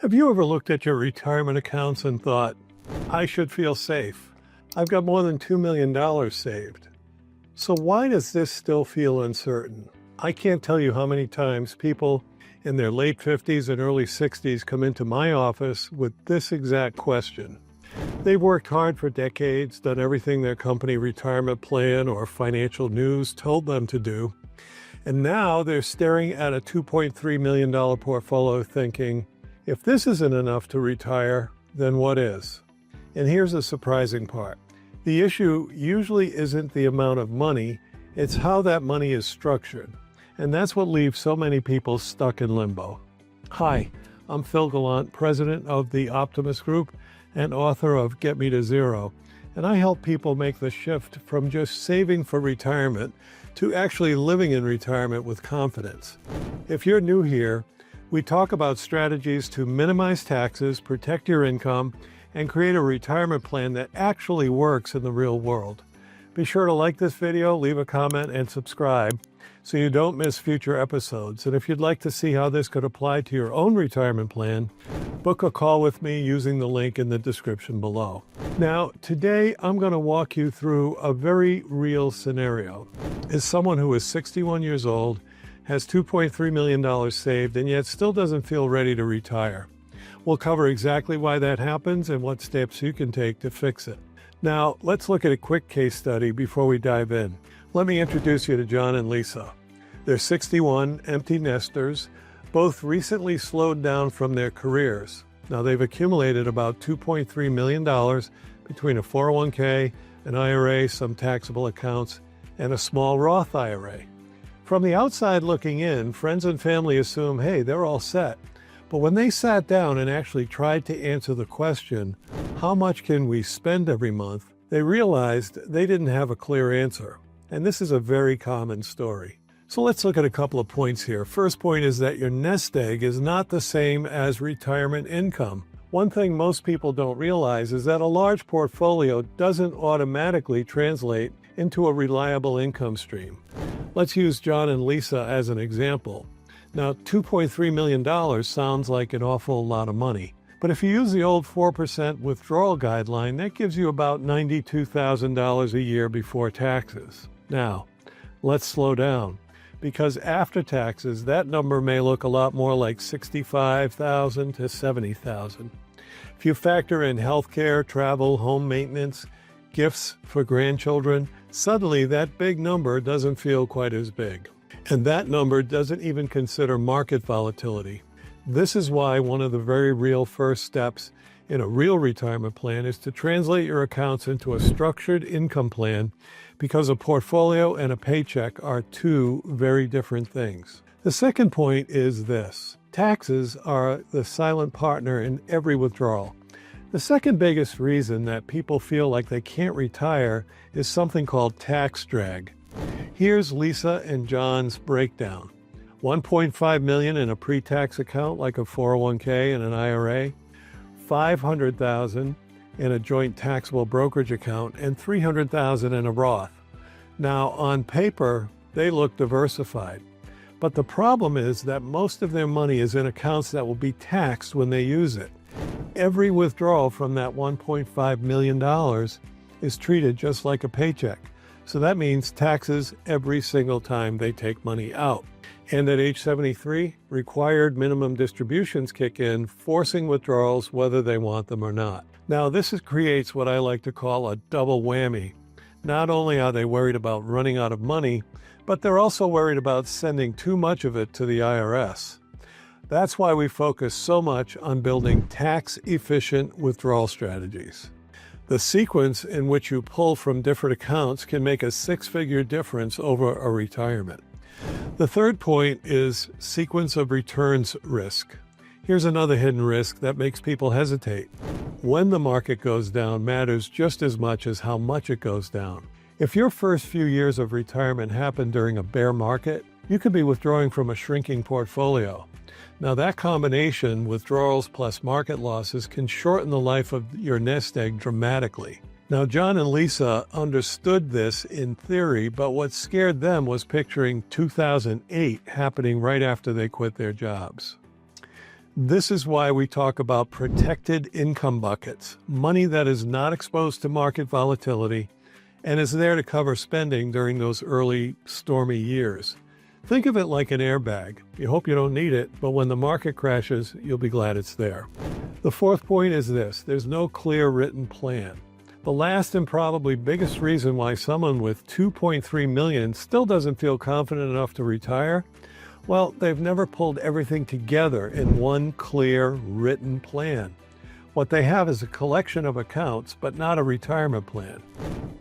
Have you ever looked at your retirement accounts and thought, I should feel safe? I've got more than $2 million saved. So why does this still feel uncertain? I can't tell you how many times people in their late 50s and early 60s come into my office with this exact question. They've worked hard for decades, done everything their company retirement plan or financial news told them to do, and now they're staring at a $2.3 million portfolio thinking, if this isn't enough to retire, then what is? And here's the surprising part. The issue usually isn't the amount of money, it's how that money is structured. And that's what leaves so many people stuck in limbo. Hi, I'm Phil Gallant, president of the Optimist Group and author of Get Me to Zero. And I help people make the shift from just saving for retirement to actually living in retirement with confidence. If you're new here, we talk about strategies to minimize taxes, protect your income, and create a retirement plan that actually works in the real world. Be sure to like this video, leave a comment, and subscribe so you don't miss future episodes. And if you'd like to see how this could apply to your own retirement plan, book a call with me using the link in the description below. Now, today I'm going to walk you through a very real scenario. As someone who is 61 years old, has $2.3 million saved, and yet still doesn't feel ready to retire. We'll cover exactly why that happens and what steps you can take to fix it. Now, let's look at a quick case study before we dive in. Let me introduce you to John and Lisa. They're 61, empty nesters, both recently slowed down from their careers. Now, they've accumulated about $2.3 million between a 401k, an IRA, some taxable accounts, and a small Roth IRA. From the outside looking in, friends and family assume, hey, they're all set. But when they sat down and actually tried to answer the question, how much can we spend every month, they realized they didn't have a clear answer. And this is a very common story. So let's look at a couple of points here. First point is that your nest egg is not the same as retirement income. One thing most people don't realize is that a large portfolio doesn't automatically translate into a reliable income stream. Let's use John and Lisa as an example. Now, $2.3 million sounds like an awful lot of money. But if you use the old 4% withdrawal guideline, that gives you about $92,000 a year before taxes. Now, let's slow down, because after taxes, that number may look a lot more like $65,000 to $70,000. If you factor in healthcare, travel, home maintenance, gifts for grandchildren, suddenly that big number doesn't feel quite as big. And that number doesn't even consider market volatility. This is why one of the very real first steps in a real retirement plan is to translate your accounts into a structured income plan, because a portfolio and a paycheck are two very different things. The second point is this: taxes are the silent partner in every withdrawal. The second biggest reason that people feel like they can't retire is something called tax drag. Here's Lisa and John's breakdown. $1.5 million in a pre-tax account like a 401k and an IRA, $500,000 in a joint taxable brokerage account, and $300,000 in a Roth. Now, on paper, they look diversified. But the problem is that most of their money is in accounts that will be taxed when they use it. Every withdrawal from that $1.5 million is treated just like a paycheck. So that means taxes every single time they take money out. And at age 73, required minimum distributions kick in, forcing withdrawals whether they want them or not. Now, this creates what I like to call a double whammy. Not only are they worried about running out of money, but they're also worried about sending too much of it to the IRS. That's why we focus so much on building tax-efficient withdrawal strategies. The sequence in which you pull from different accounts can make a six-figure difference over a retirement. The third point is sequence of returns risk. Here's another hidden risk that makes people hesitate. When the market goes down matters just as much as how much it goes down. If your first few years of retirement happen during a bear market, you could be withdrawing from a shrinking portfolio. Now, that combination, withdrawals plus market losses, can shorten the life of your nest egg dramatically. Now, John and Lisa understood this in theory, but what scared them was picturing 2008 happening right after they quit their jobs. This is why we talk about protected income buckets, money that is not exposed to market volatility and is there to cover spending during those early stormy years. Think of it like an airbag. You hope you don't need it, but when the market crashes, you'll be glad it's there. The fourth point is this: there's no clear written plan. The last and probably biggest reason why someone with $2.3 million still doesn't feel confident enough to retire, well, they've never pulled everything together in one clear written plan. What they have is a collection of accounts, but not a retirement plan.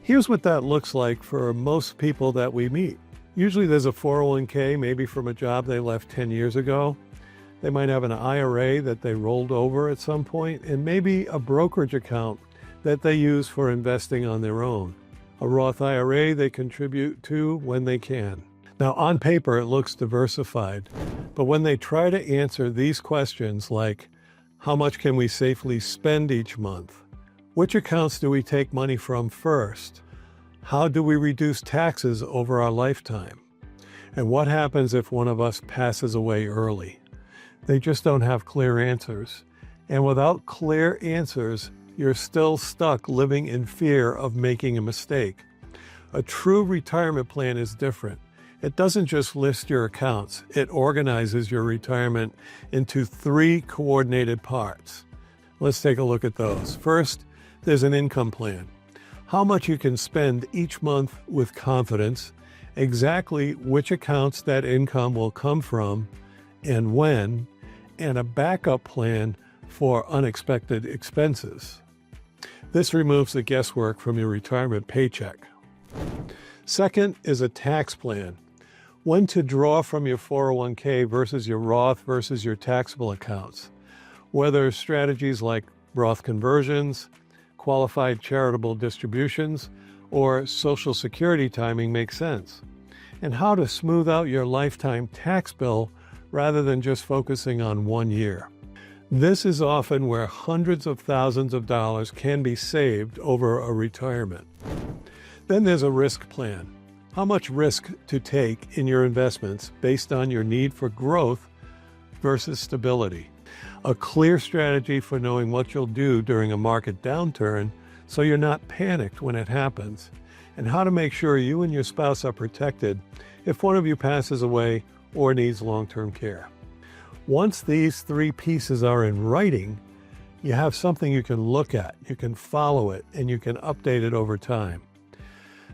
Here's what that looks like for most people that we meet. Usually there's a 401k, maybe from a job they left 10 years ago. They might have an IRA that they rolled over at some point, and maybe a brokerage account that they use for investing on their own. A Roth IRA they contribute to when they can. Now, on paper, it looks diversified, but when they try to answer these questions like, how much can we safely spend each month? Which accounts do we take money from first? How do we reduce taxes over our lifetime? And what happens if one of us passes away early? They just don't have clear answers. And without clear answers, you're still stuck living in fear of making a mistake. A true retirement plan is different. It doesn't just list your accounts, it organizes your retirement into 3 coordinated parts. Let's take a look at those. First, there's an income plan. How much you can spend each month with confidence, exactly which accounts that income will come from and when, and a backup plan for unexpected expenses. This removes the guesswork from your retirement paycheck. Second is a tax plan. When to draw from your 401k versus your Roth versus your taxable accounts. Whether strategies like Roth conversions, qualified charitable distributions, or Social Security timing make sense. And how to smooth out your lifetime tax bill rather than just focusing on 1 year. This is often where hundreds of thousands of dollars can be saved over a retirement. Then there's a risk plan. How much risk to take in your investments based on your need for growth versus stability. A clear strategy for knowing what you'll do during a market downturn so you're not panicked when it happens, and how to make sure you and your spouse are protected if one of you passes away or needs long-term care. Once these 3 pieces are in writing, you have something you can look at, you can follow it, and you can update it over time.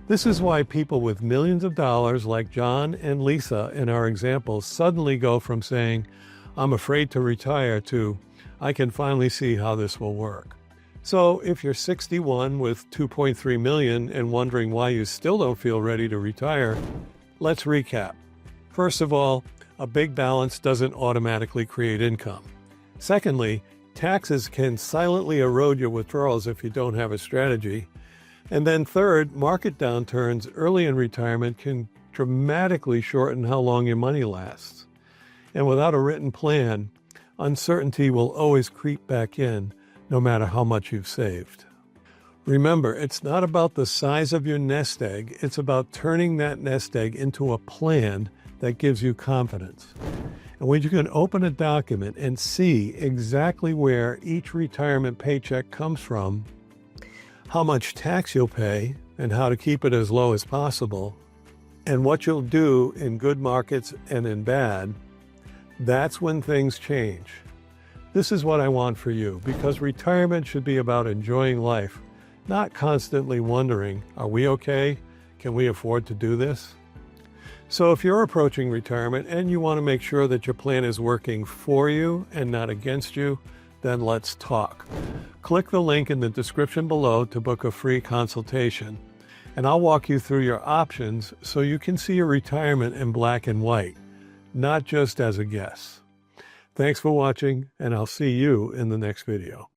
This is why people with millions of dollars like John and Lisa in our examples suddenly go from saying, I'm afraid to retire to, I can finally see how this will work. So if you're 61 with $2.3 million and wondering why you still don't feel ready to retire, let's recap. First of all, a big balance doesn't automatically create income. Secondly, taxes can silently erode your withdrawals if you don't have a strategy. And then third, market downturns early in retirement can dramatically shorten how long your money lasts. And without a written plan, uncertainty will always creep back in, no matter how much you've saved. Remember, it's not about the size of your nest egg, it's about turning that nest egg into a plan that gives you confidence. And when you can open a document and see exactly where each retirement paycheck comes from, how much tax you'll pay, and how to keep it as low as possible, and what you'll do in good markets and in bad, that's when things change. This is what I want for you, because retirement should be about enjoying life, not constantly wondering, are we okay? Can we afford to do this? So if you're approaching retirement and you want to make sure that your plan is working for you and not against you, then let's talk. Click the link in the description below to book a free consultation, and I'll walk you through your options so you can see your retirement in black and white, not just as a guess. Thanks for watching, and I'll see you in the next video.